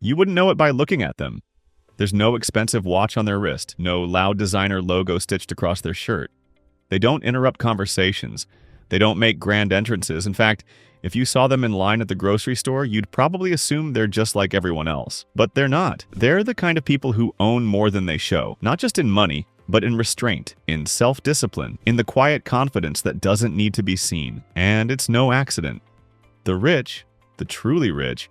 You wouldn't know it by looking at them. There's no expensive watch on their wrist, no loud designer logo stitched across their shirt. They don't interrupt conversations. They don't make grand entrances. In fact, if you saw them in line at the grocery store, you'd probably assume they're just like everyone else. But they're not. They're the kind of people who own more than they show, not just in money, but in restraint, in self-discipline, in the quiet confidence that doesn't need to be seen. And it's no accident. The rich, the truly rich,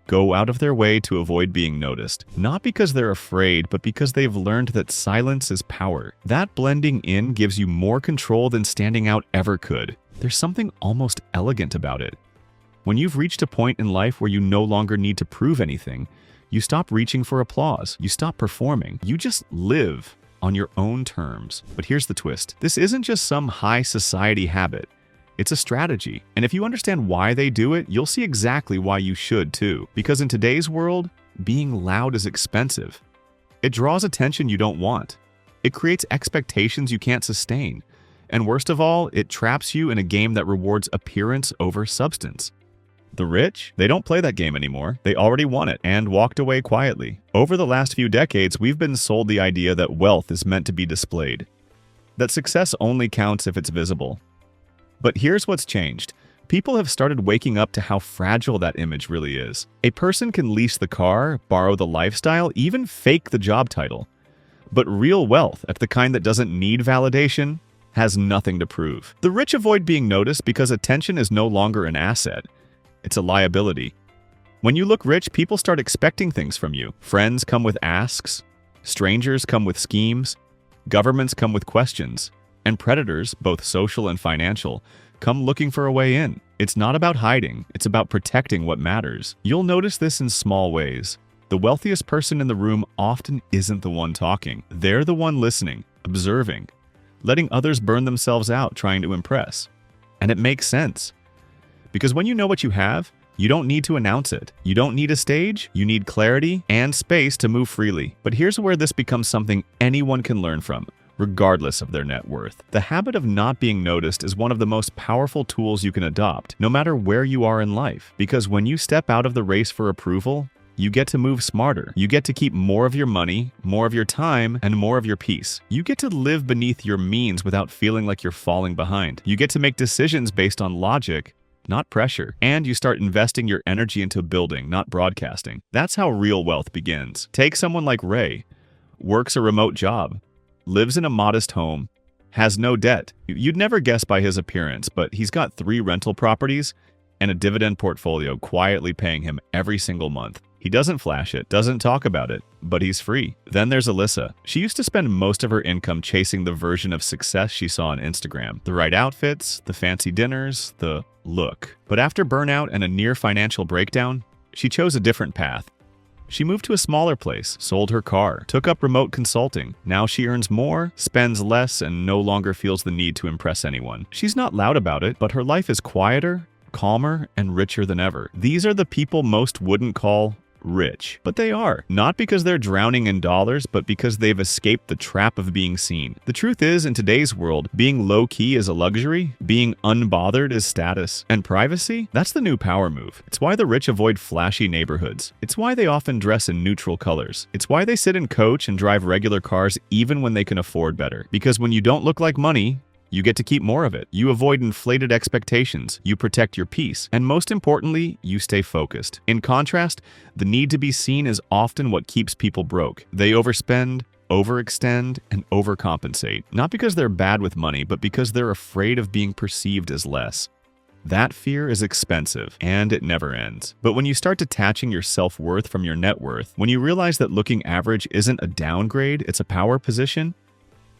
go out of their way to avoid being noticed, not because they're afraid, but because they've learned that silence is power. That blending in gives you more control than standing out ever could. There's something almost elegant about it. When you've reached a point in life where you no longer need to prove anything, you stop reaching for applause, you stop performing, you just live on your own terms. But here's the twist. This isn't just some high society habit. It's a strategy, and if you understand why they do it, you'll see exactly why you should too. Because in today's world, being loud is expensive. It draws attention you don't want. It creates expectations you can't sustain. And worst of all, it traps you in a game that rewards appearance over substance. The rich, they don't play that game anymore. They already won it and walked away quietly. Over the last few decades, we've been sold the idea that wealth is meant to be displayed, that success only counts if it's visible. But here's what's changed. People have started waking up to how fragile that image really is. A person can lease the car, borrow the lifestyle, even fake the job title. But real wealth, the kind that doesn't need validation, has nothing to prove. The rich avoid being noticed because attention is no longer an asset. It's a liability. When you look rich, people start expecting things from you. Friends come with asks. Strangers come with schemes. Governments come with questions. And predators, both social and financial, come looking for a way in. It's not about hiding, it's about protecting what matters. You'll notice this in small ways. The wealthiest person in the room often isn't the one talking. They're the one listening, observing, letting others burn themselves out trying to impress. And it makes sense. Because when you know what you have, you don't need to announce it. You don't need a stage, you need clarity and space to move freely. But here's where this becomes something anyone can learn from, regardless of their net worth. The habit of not being noticed is one of the most powerful tools you can adopt, no matter where you are in life. Because when you step out of the race for approval, you get to move smarter. You get to keep more of your money, more of your time, and more of your peace. You get to live beneath your means without feeling like you're falling behind. You get to make decisions based on logic, not pressure. And you start investing your energy into building, not broadcasting. That's how real wealth begins. Take someone like Ray, works a remote job, lives in a modest home, has no debt. You'd never guess by his appearance, but he's got 3 rental properties and a dividend portfolio quietly paying him every single month. He doesn't flash it, doesn't talk about it, but he's free. Then there's Alyssa. She used to spend most of her income chasing the version of success she saw on Instagram. The right outfits, the fancy dinners, the look. But after burnout and a near financial breakdown, she chose a different path. She moved to a smaller place, sold her car, took up remote consulting. Now she earns more, spends less, and no longer feels the need to impress anyone. She's not loud about it, but her life is quieter, calmer, and richer than ever. These are the people most wouldn't call rich. But they are. Not because they're drowning in dollars, but because they've escaped the trap of being seen. The truth is, in today's world, being low-key is a luxury, being unbothered is status, and privacy, that's the new power move. It's why the rich avoid flashy neighborhoods. It's why they often dress in neutral colors. It's why they sit in coach and drive regular cars even when they can afford better. Because when you don't look like money, you get to keep more of it. You avoid inflated expectations. You protect your peace. And most importantly, you stay focused. In contrast, the need to be seen is often what keeps people broke. They overspend, overextend, and overcompensate. Not because they're bad with money, but because they're afraid of being perceived as less. That fear is expensive, and it never ends. But when you start detaching your self-worth from your net worth, when you realize that looking average isn't a downgrade, it's a power position,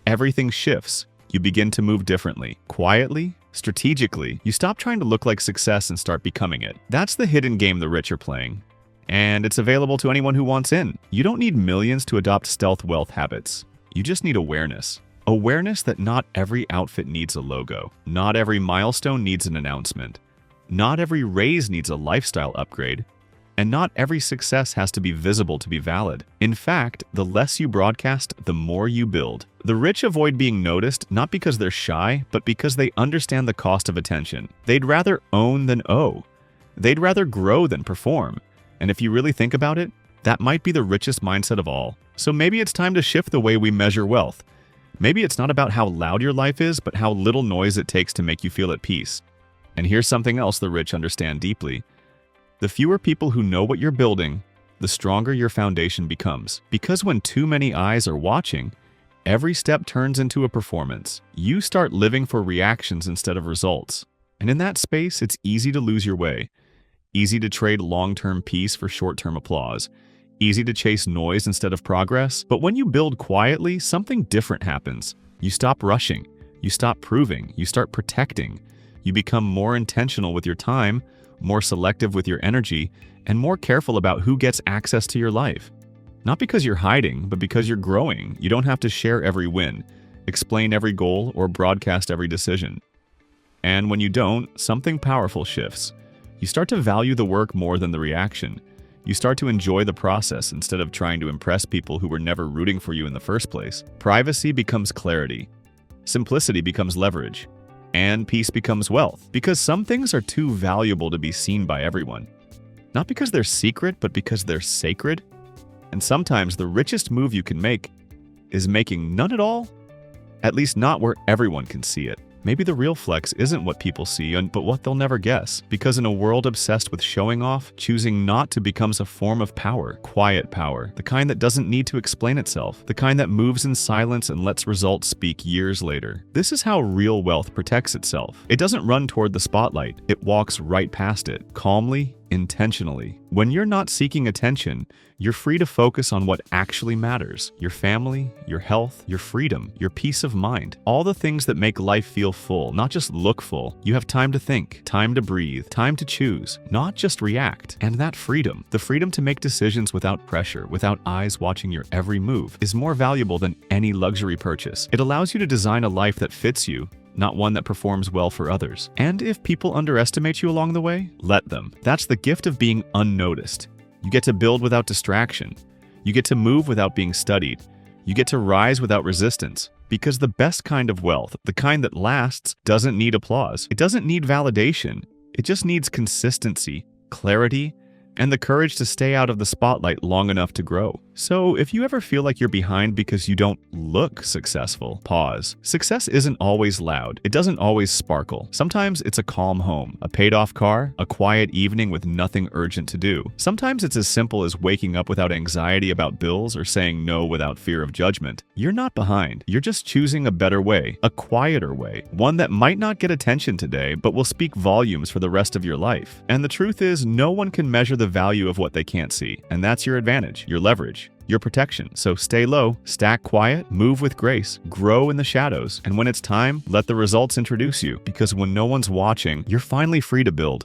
everything shifts. You begin to move differently, quietly, strategically. You stop trying to look like success and start becoming it. That's the hidden game the rich are playing. And it's available to anyone who wants in. You don't need millions to adopt stealth wealth habits. You just need awareness. Awareness that not every outfit needs a logo. Not every milestone needs an announcement. Not every raise needs a lifestyle upgrade. And not every success has to be visible to be valid. In fact, the less you broadcast, the more you build. The rich avoid being noticed not because they're shy, but because they understand the cost of attention. They'd rather own than owe. They'd rather grow than perform. And if you really think about it, that might be the richest mindset of all. So maybe it's time to shift the way we measure wealth. Maybe it's not about how loud your life is, but how little noise it takes to make you feel at peace. And here's something else the rich understand deeply. The fewer people who know what you're building, the stronger your foundation becomes. Because when too many eyes are watching, every step turns into a performance. You start living for reactions instead of results. And in that space, it's easy to lose your way. Easy to trade long-term peace for short-term applause. Easy to chase noise instead of progress. But when you build quietly, something different happens. You stop rushing. You stop proving. You start protecting. You become more intentional with your time, more selective with your energy, and more careful about who gets access to your life. Not because you're hiding, but because you're growing. You don't have to share every win, explain every goal, or broadcast every decision. And when you don't, something powerful shifts. You start to value the work more than the reaction. You start to enjoy the process instead of trying to impress people who were never rooting for you in the first place. Privacy becomes clarity. Simplicity becomes leverage. And peace becomes wealth. Because some things are too valuable to be seen by everyone. Not because they're secret, but because they're sacred. And sometimes the richest move you can make is making none at all. At least not where everyone can see it. Maybe the real flex isn't what people see, but what they'll never guess. Because in a world obsessed with showing off, choosing not to becomes a form of power. Quiet power. The kind that doesn't need to explain itself. The kind that moves in silence and lets results speak years later. This is how real wealth protects itself. It doesn't run toward the spotlight. It walks right past it, calmly, intentionally. When you're not seeking attention, you're free to focus on what actually matters. Your family, your health, your freedom, your peace of mind. All the things that make life feel full, not just look full. You have time to think, time to breathe, time to choose, not just react. And that freedom, the freedom to make decisions without pressure, without eyes watching your every move, is more valuable than any luxury purchase. It allows you to design a life that fits you, not one that performs well for others. And if people underestimate you along the way, let them. That's the gift of being unnoticed. You get to build without distraction. You get to move without being studied. You get to rise without resistance. Because the best kind of wealth, the kind that lasts, doesn't need applause. It doesn't need validation. It just needs consistency, clarity, and the courage to stay out of the spotlight long enough to grow. So if you ever feel like you're behind because you don't look successful, pause. Success isn't always loud. It doesn't always sparkle. Sometimes it's a calm home, a paid-off car, a quiet evening with nothing urgent to do. Sometimes it's as simple as waking up without anxiety about bills or saying no without fear of judgment. You're not behind. You're just choosing a better way, a quieter way, one that might not get attention today, but will speak volumes for the rest of your life. And the truth is, no one can measure the value of what they can't see. And that's your advantage, your leverage, your protection. So stay low, stack quiet, move with grace, grow in the shadows. And when it's time, let the results introduce you. Because when no one's watching, you're finally free to build.